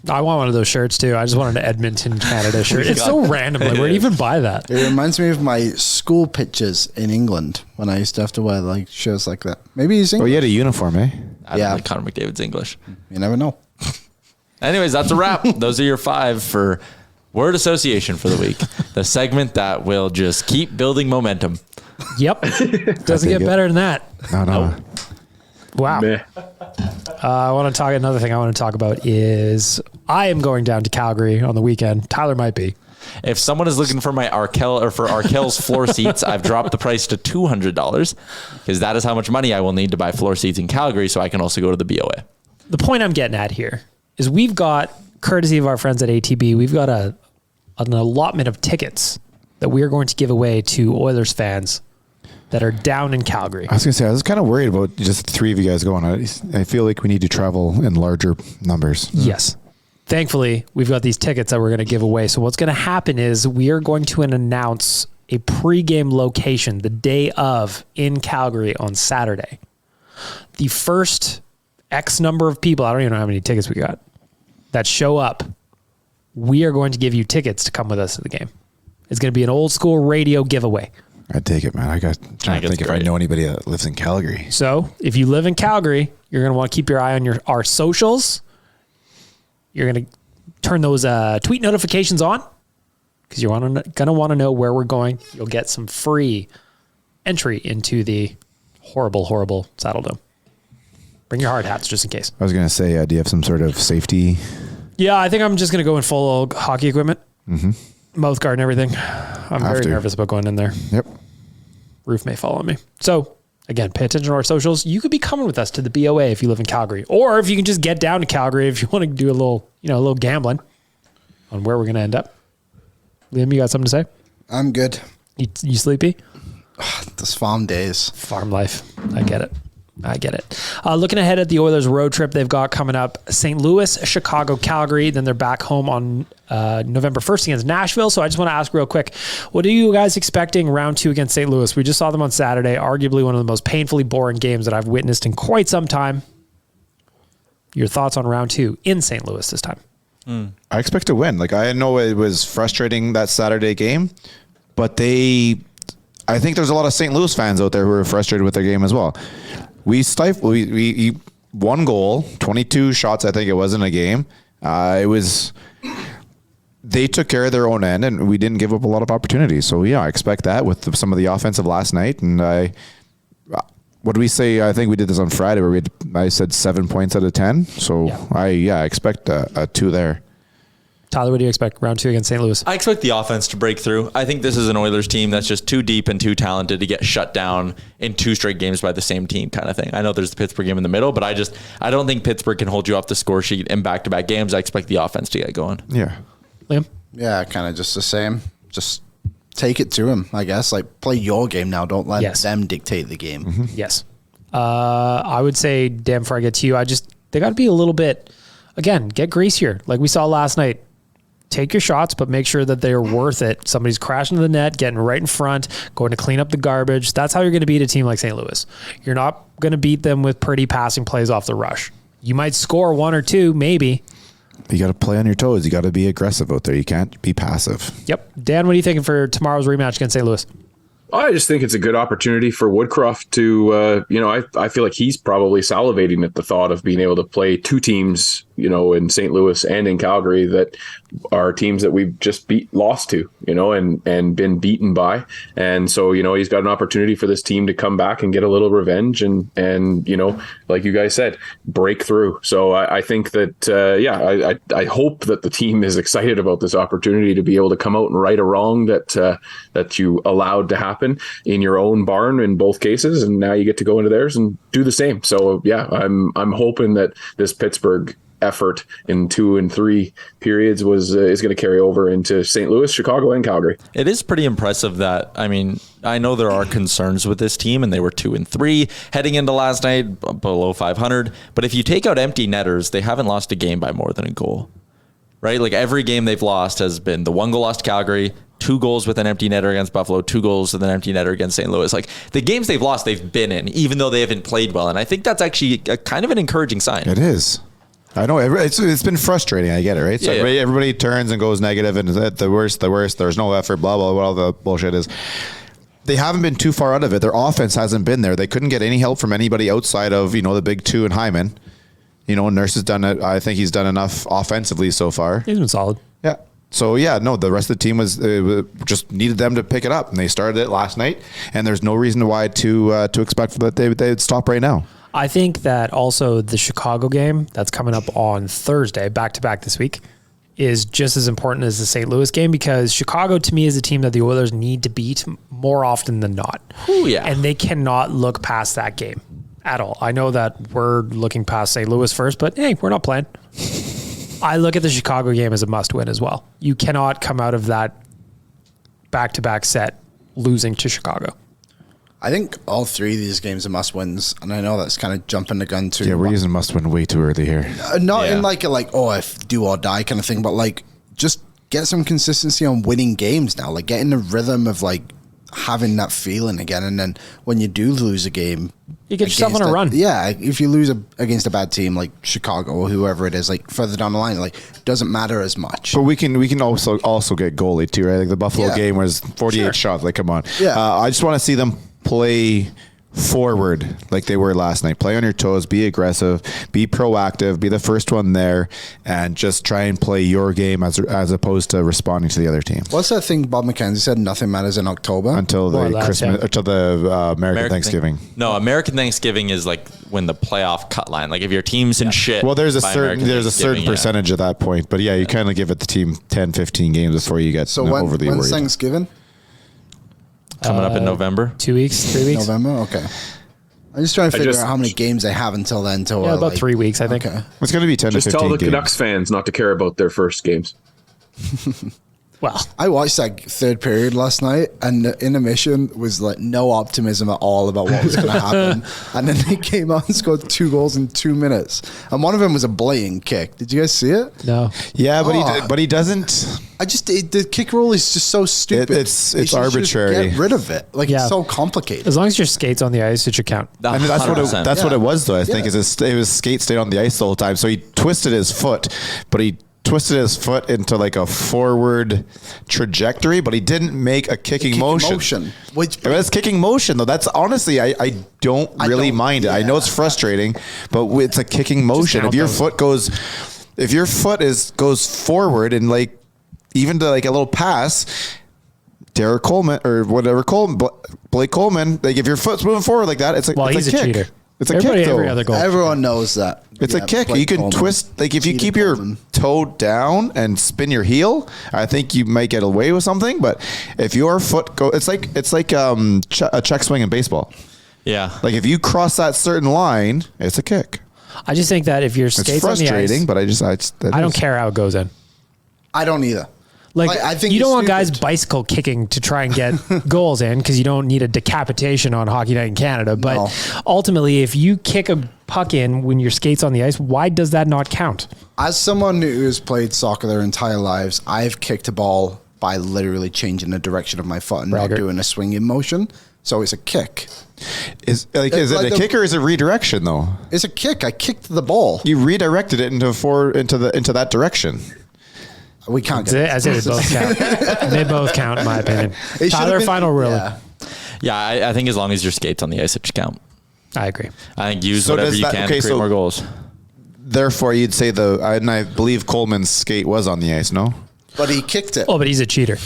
I want one of those shirts too. I just wanted an Edmonton, Canada shirt. It's so random. Like, where do you even buy that? It reminds me of my school pictures in England when I used to have to wear like shirts like that. Maybe he's Oh, English. you had a uniform, eh? I Yeah. don't like Connor McDavid's English. You never know. Anyways, that's a wrap. Those are your 5 for word association for the week. The segment that will just keep building momentum. Yep. Doesn't get it. better than that. No. Wow. Meh. Another thing I want to talk about is I am going down to Calgary on the weekend. Tyler might be. If someone is looking for my Arkell's floor seats, I've dropped the price to $200 because that is how much money I will need to buy floor seats in Calgary so I can also go to the BOA. The point I'm getting at here is we've got, courtesy of our friends at ATB, we've got an allotment of tickets that we are going to give away to Oilers fans that are down in Calgary. I was going to say, I was kind of worried about just the three of you guys going. I feel like we need to travel in larger numbers. Yes. Thankfully, we've got these tickets that we're going to give away. So what's going to happen is we are going to announce a pregame location the day of in Calgary on Saturday. The first X number of people, I don't even know how many tickets we got, that show up, we are going to give you tickets to come with us to the game. It's going to be an old school radio giveaway. I'd take it, man. I'm trying to think if I know anybody that lives in Calgary. So if you live in Calgary, you're going to want to keep your eye on our socials. You're going to turn those tweet notifications on because you're going to want to know where we're going. You'll get some free entry into the horrible, horrible Saddle Dome. Bring your hard hats just in case. I was going to say, do you have some sort of safety? Yeah, I think I'm just going to go in full hockey equipment. Mouth guard and everything. I'm very nervous about going in there. Yep. Roof may fall on me. So again, pay attention to our socials. You could be coming with us to the BOA if you live in Calgary, or if you can just get down to Calgary if you want to do a little gambling on where we're going to end up. Liam, you got something to say? I'm good. You sleepy? This farm days. Farm life. I get it. Looking ahead at the Oilers road trip they've got coming up, St. Louis, Chicago, Calgary. Then they're back home on November 1st against Nashville. So I just want to ask real quick, what are you guys expecting round 2 against St. Louis? We just saw them on Saturday, arguably one of the most painfully boring games that I've witnessed in quite some time. Your thoughts on round 2 in St. Louis this time? I expect to win. I know it was frustrating that Saturday game, but I think there's a lot of St. Louis fans out there who are frustrated with their game as well. We one goal, 22 shots, I think it was in a game. They took care of their own end and we didn't give up a lot of opportunities. So yeah, I expect that with some of the offensive last night. And what do we say? I think we did this on Friday where I said 7 points out of 10. So yeah. I expect a 2 there. Tyler, what do you expect round 2 against St. Louis? I expect the offense to break through. I think this is an Oilers team that's just too deep and too talented to get shut down in 2 straight games by the same team kind of thing. I know there's the Pittsburgh game in the middle, but I don't think Pittsburgh can hold you off the score sheet in back-to-back games. I expect the offense to get going. Yeah. Liam? Yeah, kind of just the same. Just take it to him, I guess. Play your game now. Don't let them dictate the game. Mm-hmm. Yes. I would say, Dan, before I get to you, they got to be a little bit, again, get greasier. Like we saw last night. Take your shots, but make sure that they're worth it. Somebody's crashing to the net, getting right in front, going to clean up the garbage. That's how you're going to beat a team like St. Louis. You're not going to beat them with pretty passing plays off the rush. You might score 1 or 2, maybe. You got to play on your toes. You got to be aggressive out there. You can't be passive. Yep. Dan, what are you thinking for tomorrow's rematch against St. Louis? I just think it's a good opportunity for Woodcroft to, I feel like he's probably salivating at the thought of being able to play 2 teams, in St. Louis and in Calgary that are teams that we've just lost to, and been beaten by. And so, he's got an opportunity for this team to come back and get a little revenge and like you guys said, break through. So I think that, I hope that the team is excited about this opportunity to be able to come out and right a wrong that you allowed to happen in your own barn in both cases. And now you get to go into theirs and do the same. So yeah, I'm hoping that this Pittsburgh effort in 2 and 3 periods is going to carry over into St. Louis, Chicago, and Calgary. It is pretty impressive that, I know there are concerns with this team and they were 2 and 3 heading into last night below 500. But if you take out empty netters, they haven't lost a game by more than a goal, right? Every game they've lost has been the 1 goal loss to Calgary, 2 goals with an empty netter against Buffalo, 2 goals with an empty netter against St. Louis. The games they've lost, they've been in, even though they haven't played well. And I think that's actually a kind of an encouraging sign. It is. I know it's been frustrating. I get it, right? So everybody turns and goes negative and the worst. There's no effort, blah, blah, what all the bullshit is. They haven't been too far out of it. Their offense hasn't been there. They couldn't get any help from anybody outside of, the big 2 and Hyman. Nurse has done it. I think he's done enough offensively so far. He's been solid. Yeah. So the rest of the team was just needed them to pick it up, and they started it last night. And there's no reason why to expect that they'd stop right now. I think that also the Chicago game that's coming up on Thursday, back-to-back this week, is just as important as the St. Louis game because Chicago, to me, is a team that the Oilers need to beat more often than not. Ooh, yeah. And they cannot look past that game at all. I know that we're looking past St. Louis first, but hey, we're not playing. I look at the Chicago game as a must-win as well. You cannot come out of that back-to-back set losing to Chicago. I think all three of these games are must-wins, and I know that's kind of jumping the gun too. Yeah, we're using must-win way too early here. Not in like if do or die kind of thing, but like just get some consistency on winning games now. Like get in the rhythm of like having that feeling again, and then when you do lose a game, you get yourself on a run. Yeah, if you lose against a bad team like Chicago or whoever it is, like further down the line, like doesn't matter as much. But we can also get goalie too, right? Like the Buffalo game was 48 shots. Like, come on. Yeah. I just want to see them play forward like they were last night. Play on your toes, be aggressive, be proactive, be the first one there, and just try and play your game as opposed to responding to the other team. What's that thing Bob McKenzie said? Nothing matters in October until the American Thanksgiving. No, American Thanksgiving is like when the playoff cut line. Like if your team's in shit. Well, there's a certain percentage at that point, but yeah, you kind of give it the team 10, 15 games before you get overly worried. When's Thanksgiving? Coming up in November. 2 weeks, 3 weeks. November, okay. I'm just trying to figure out how many games they have until then. About 3 weeks, I think. Okay. It's going to be 10 to 15 games. Just tell the Canucks fans not to care about their first games. Well, I watched that third period last night, and the intermission was like no optimism at all about what was going to happen. And then they came out and scored 2 goals in 2 minutes, and one of them was a blatant kick. Did you guys see it? No. Yeah, but he doesn't. The kick rule is just so stupid. It's arbitrary. Get rid of it. Like it's so complicated. As long as your skates on the ice, it should count. And that's what it was though. I think it was skate stayed on the ice the whole time. So he twisted his foot, but he twisted his foot into like a forward trajectory, but he didn't make a kicking motion. It's kicking motion though. That's honestly, I don't really mind it. I know it's frustrating, but it's a kicking motion. If your foot goes forward and like even to like a little pass, Derek Coleman or whatever Blake Coleman, like if your foot's moving forward like that, it's like he's a kick. cheater. It's a kick though. Every other goal. Everyone knows that. It's a kick. You can twist, like if you keep your toe down and spin your heel, I think you might get away with something. But if your foot it's like a check swing in baseball. Yeah. Like if you cross that certain line, it's a kick. I just think that if your skates on the ice, frustrating, but I don't care how it goes in. I don't either. Like I think you don't it's want guys stupid. bicycle kicking to try and get goals in because you don't need a decapitation on Hockey Night in Canada. But ultimately, if you kick a puck in when your skates on the ice, why does that not count? As someone who has played soccer their entire lives, I've kicked a ball by literally changing the direction of my foot and not doing a swinging motion. So it's a kick. Is it a kick or is it redirection though? It's a kick. I kicked the ball. You redirected it into that direction. We can't get I say they both count. They both count, in my opinion. Tyler, final ruling. Yeah, I think as long as your skates on the ice, it should count. I agree. I think use whatever you can to create more goals. Therefore, you'd say and I believe Coleman's skate was on the ice, no? But he kicked it. Oh, but he's a cheater.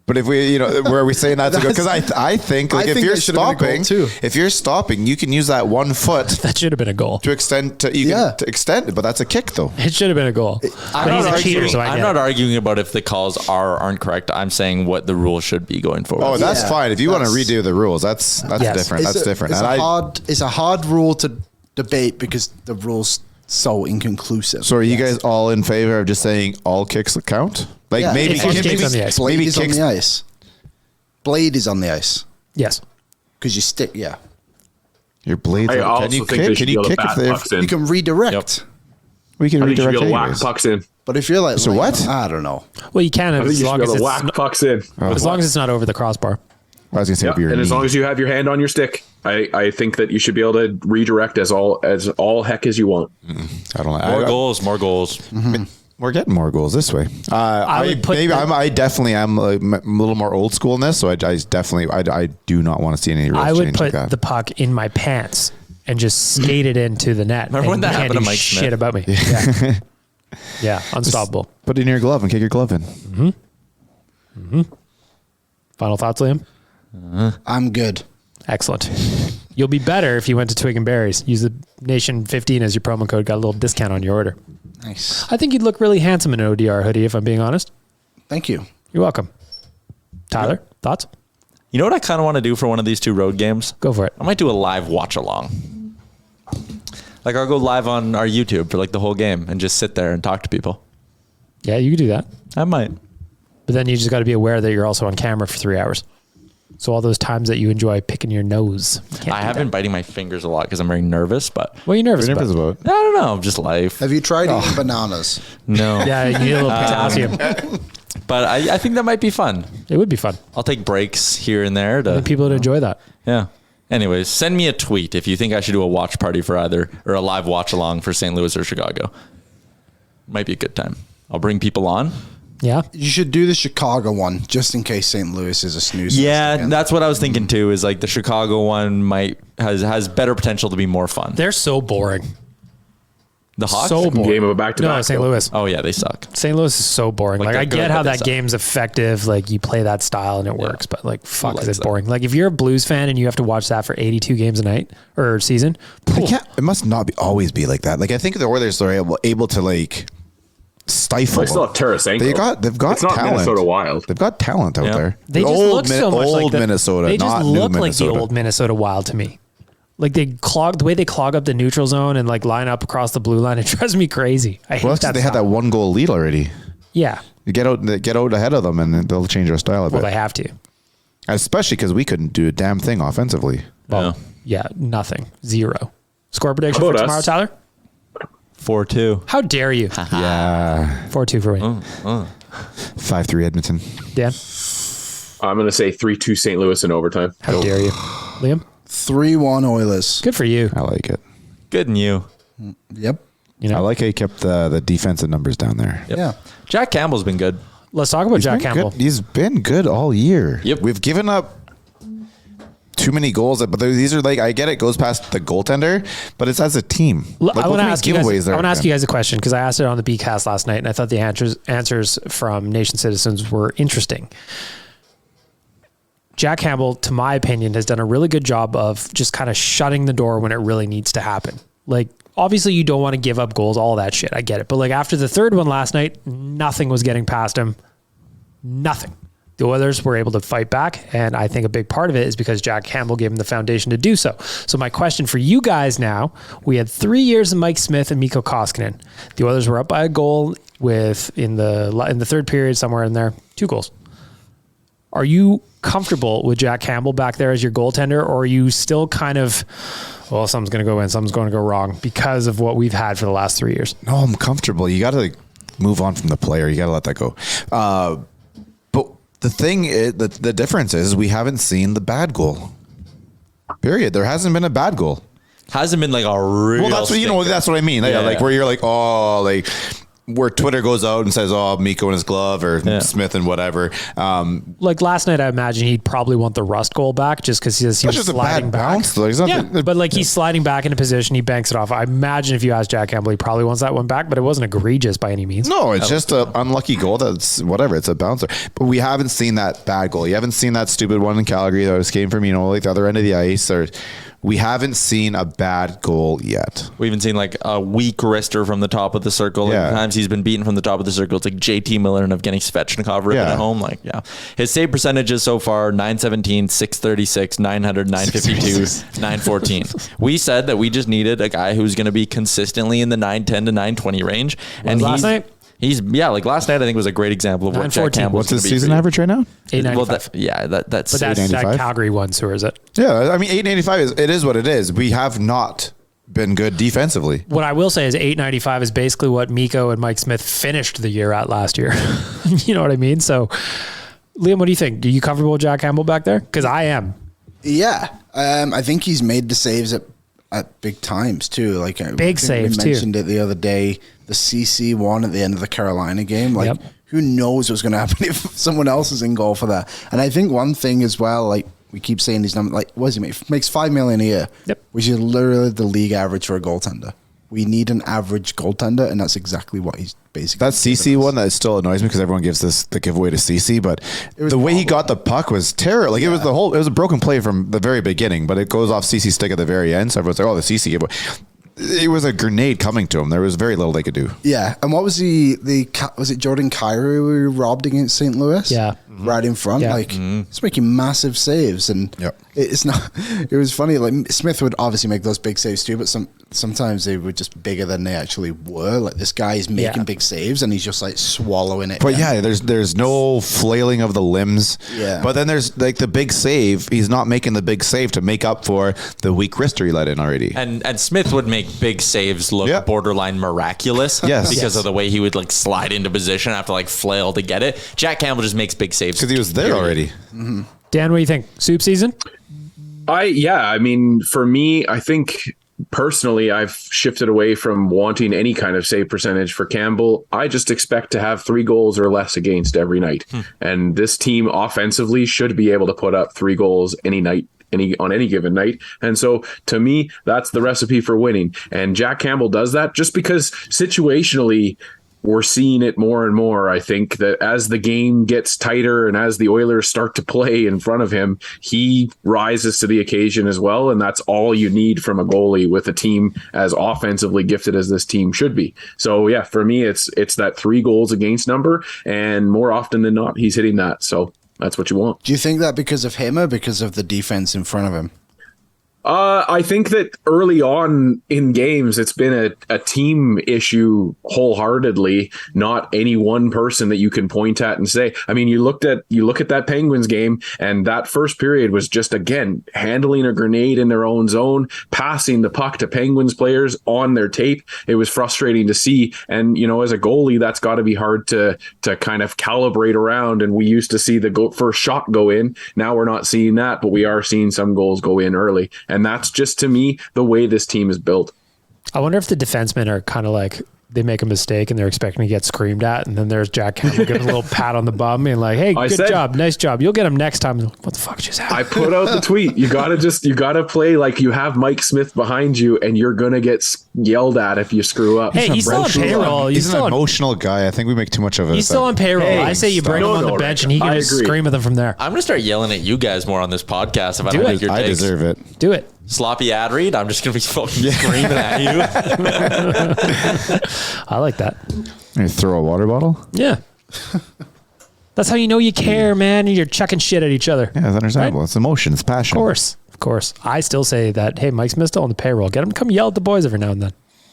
But if where are we saying that to go? Because I think if you're stopping, you can use that 1 foot. That should have been a goal. To extend it, but that's a kick though. It should have been a goal. I'm not arguing about if the calls aren't correct. I'm saying what the rule should be going forward. Oh, that's fine. If you want to redo the rules, that's different. That's different. It's a hard rule to debate because the rule's so inconclusive. So are you guys all in favor of just saying all kicks count? Like maybe kicks on the ice. Blade is on the ice. Blade is on the ice. Yes. Because you stick, yeah. Your blades. I also think they should be able to bat pucks in. You can redirect. We can redirect. You should be able to whack pucks in. But if you're like, so what? I don't know. Well, you can as long as it's whack pucks in. As long as it's not over the crossbar. I was gonna say, and as long as you have your hand on your stick, I think that you should be able to redirect as all heck as you want. I don't know. More goals. Mm-hmm. We're getting more goals this way. I definitely am a little more old school in this, so I do not want to see any rules I would change put like that. the puck in my pants and just skate it into the net. Remember when that happened to Mike shit Smith? about me. Yeah. Yeah, unstoppable. Just put it in your glove and kick your glove in. Mm-hmm. Mm-hmm. Final thoughts, Liam? I'm good. Excellent. You'll be better if you went to Twig and Berries. Use the Nation 15 as your promo code. Got a little discount on your order. Nice. I think you'd look really handsome in an ODR hoodie, if I'm being honest. Thank you. You're welcome. Tyler, thoughts? You know what I kind of want to do for one of these 2 road games? Go for it. I might do a live watch along. Like I'll go live on our YouTube for like the whole game and just sit there and talk to people. Yeah, you could do that. I might. But then you just got to be aware that you're also on camera for 3 hours. So all those times that you enjoy picking your nose. I have been biting my fingers a lot because I'm very nervous, but What are you nervous What are you about? nervous about? I don't know, just life. Have you tried eating bananas? No. Yeah, you need a little potassium. But I think that might be fun. It would be fun. I'll take breaks here and there I to think people would enjoy that. yeah. Anyways, send me a tweet if you think I should do a watch party for either or a live watch along for St. Louis or Chicago. Might be a good time. I'll bring people on. Yeah. You should do the Chicago one just in case St. Louis is a snooze. Yeah, that's what I was thinking too. Is like the Chicago one has better potential to be more fun. They're so boring. The Hawks. So boring. Game of a back-to-back. No, St. Louis. Oh yeah, they suck. St. Louis is so boring. Like, Like, they're I good, get how but they that suck. game's effective. Like, you play that style and it works, but like, fuck, is likes it that? boring? Like, if you're a Blues fan and you have to watch that for 82 games a night or season, It must not always be like that. Like I think the Oilers are able to like stifle. I still have Tarasenko. They've got It's not talent. Minnesota Wild. They've got talent out Yeah. there. they The just look so much like old the, Minnesota. They just not look new like the Minnesota. old Minnesota Wild to me. Like the way they clog up the neutral zone and like line up across the blue line. It drives me crazy. I hate Well, that's 'cause that. they had that style. 1-goal lead already. Yeah. You get out ahead of them, and then they'll change their style a Well, bit. they have to. Especially because we couldn't do a damn thing offensively. Well, yeah, nothing. Zero. Score prediction How for about tomorrow, us? Tyler? 4-2. How dare you? Yeah, 4-2 for me. 5-3 Edmonton. Dan, I'm going to say 3-2 St. Louis in overtime. how dare you? Liam, 3-1 Oilers. good for you. I like it. Good in you. Yep. You know, I like how you kept the defensive numbers down there. Yep. Yeah. Jack Campbell's been good. let's talk about Jack He's been Campbell. good. He's been good all year. Yep. We've given up too many goals, but these are like, I get it goes past the goaltender, but it's as a team. Like, I look want to how many ask you guys. giveaways there I want to have ask been. you guys a question because I asked it on the Bcast last night, and I thought the answers from Nation Citizens were interesting. Jack Campbell, to my opinion, has done a really good job of just kind of shutting the door when it really needs to happen. Like, obviously, you don't want to give up goals, all that shit. I get it. But like after the third one last night, nothing was getting past him. Nothing. The Oilers were able to fight back, and I think a big part of it is because Jack Campbell gave him the foundation to do so. So my question for you guys now, we had 3 years of Mike Smith and Mikko Koskinen. The Oilers were up by a goal in the third period, somewhere in there, 2 goals. Are you comfortable with Jack Campbell back there as your goaltender, or are you still kind of, well, something's going to go in, something's going to go wrong because of what we've had for the last 3 years? No, I'm comfortable. You got to move on from the player. You got to let that go. But the thing is, the difference is we haven't seen the bad goal. Period. There hasn't been a bad goal. Hasn't been like a real. Well, that's what stinker. that's what I mean. Yeah, Like yeah. where you're like, oh, like where Twitter goes out and says, oh, Mikko in his glove or Yeah. Smith and whatever. Like last night, I imagine he'd probably want the Rust goal back just because he was That's just a sliding bad back. bounce. Though. He's not Yeah, but like he's sliding back into position, he banks it off. I imagine if you ask Jack Campbell, he probably wants that one back, but it wasn't egregious by any means. No, it's just an unlucky goal. That's whatever. It's a bouncer. But we haven't seen that bad goal. You haven't seen that stupid one in Calgary that was came from, like the other end of the ice. Or we haven't seen a bad goal yet. We haven't seen like a weak wrister from the top of the circle. Yeah. Like, times he's been beaten from the top of the circle. It's like JT Miller and Evgeny Svechnikov ripping Yeah. at home. Like, yeah. His save percentages so far 917, 636, 900, 952, 914. We said that we just needed a guy who's going to be consistently in the 910 to 920 range. And last night? Like last night, I think was a great example of what Jack 914. Campbell What's his season average right now? 895. That's but that's that 895? Calgary one, so is it? Yeah, I mean, 885 is what it is. We have not been good defensively. What I will say is 895 is basically what Mikko and Mike Smith finished the year at last year. You know what I mean? So, Liam, what do you think? Are you comfortable with Jack Campbell back there? Because I am. Yeah. I think he's made the saves at big times too. Like Big saves, we too. mentioned it the other day. The CC one at the end of the Carolina game. Like, Yep. who knows what's going to happen if someone else is in goal for that? And I think one thing as well, like we keep saying these numbers, like what does he make? Makes $5 million a year. Yep. Which is literally the league average for a goaltender. we need an average goaltender, and that's exactly what he's basically. That CC one that still annoys me because everyone gives the giveaway to CC, but the way he got the puck was terrible. Like it was a broken play from the very beginning, but it goes off CC's stick at the very end. So everyone's like, "Oh, the CC giveaway." It was a grenade coming to him. There was very little they could do. Yeah, and what was was it Jordan Kyrou who robbed against St. Louis? Yeah, right in front. Yeah. Like he's making massive saves, and it's not. It was funny. Like Smith would obviously make those big saves too, but sometimes they were just bigger than they actually were. Like this guy is making big saves, and he's just like swallowing it. But there's no flailing of the limbs. Yeah. But then there's like the big save. He's not making the big save to make up for the weak wrister he let in already. And Smith would make big saves look borderline miraculous. Because of the way he would like slide into position, have to like flail to get it. Jack Campbell just makes big saves because he was there already. Mm-hmm. Dan, what do you think? Soup season? I mean, for me, I think personally, I've shifted away from wanting any kind of save percentage for Campbell. I just expect to have 3 goals or less against every night. And this team offensively should be able to put up 3 goals any night. On any given night. And so to me, that's the recipe for winning. And Jack Campbell does that just because situationally we're seeing it more and more. I think that as the game gets tighter and as the Oilers start to play in front of him, he rises to the occasion as well. And that's all you need from a goalie with a team as offensively gifted as this team should be. So yeah, for me, it's that 3 goals against number, and more often than not, he's hitting that. So that's what you want. Do you think that because of him or because of the defense in front of him? I think that early on in games, it's been a team issue wholeheartedly, not any one person that you can point at and say. I mean, you look at that Penguins game, and that first period was just, again, handling a grenade in their own zone, passing the puck to Penguins players on their tape. It was frustrating to see. And, as a goalie, that's got to be hard to kind of calibrate around. And we used to see the first shot go in. Now we're not seeing that, but we are seeing some goals go in early. And that's just, to me, the way this team is built. I wonder if the defensemen are kind of like, they make a mistake and they're expecting to get screamed at. And then there's Jack Campbell giving a little pat on the bum and like, hey, good job. Nice job. You'll get him next time. What the fuck just happened? I put out the tweet. You got to play like you have Mike Smith behind you, and you're going to get yelled at if you screw up. Hey, he's still on payroll. He's an emotional guy. I think we make too much of it. He's still on payroll. Hey, I say you bring him on the bench and he can just scream at them from there. I'm going to start yelling at you guys more on this podcast if I don't make your takes. I deserve it. Do it. Sloppy ad read. I'm just going to be fucking screaming at you. I like that. You throw a water bottle? Yeah. That's how you know you care, man. And you're chucking shit at each other. Yeah, it's understandable. Right? It's emotion. It's passion. Of course. I still say that, hey, Mike Smith's still on the payroll. Get him to come yell at the boys every now and then.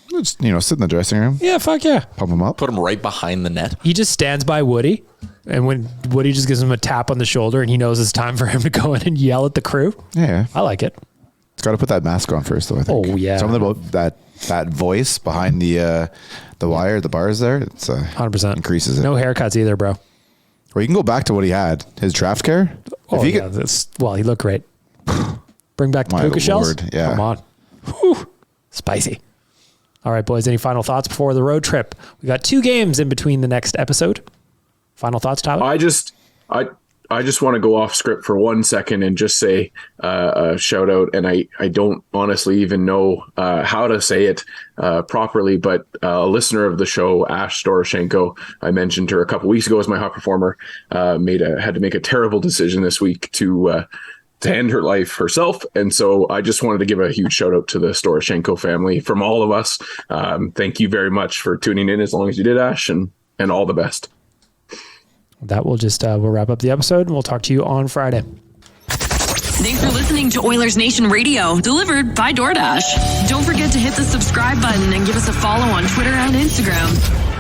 Just, sit in the dressing room. Yeah, fuck yeah. Pump him up. Put him right behind the net. He just stands by Woody. And when Woody just gives him a tap on the shoulder and he knows it's time for him to go in and yell at the crew. Yeah. I like it. It's got to put that mask on first, though, I think. Oh, yeah. Something about that voice behind the wire, the bars there. It's 100%. Increases it. No haircuts either, bro. Or you can go back to what he had. His draft care. Oh, he looked great. Bring back the puka shells. Yeah. Come on. Whew. Spicy. All right, boys. Any final thoughts before the road trip? We got 2 games in between the next episode. Final thoughts, Tyler? I just want to go off script for 1 second and just say a shout out. And I don't honestly even know how to say it properly, but a listener of the show, Ash Storoshenko, I mentioned her a couple weeks ago as my hot performer, had to make a terrible decision this week to end her life herself. And so I just wanted to give a huge shout out to the Storoshenko family from all of us. Thank you very much for tuning in as long as you did, Ash, and all the best. That will just we'll wrap up the episode and we'll talk to you on Friday. Thanks for listening to Oilers Nation Radio, delivered by DoorDash. Don't forget to hit the subscribe button and give us a follow on Twitter and Instagram.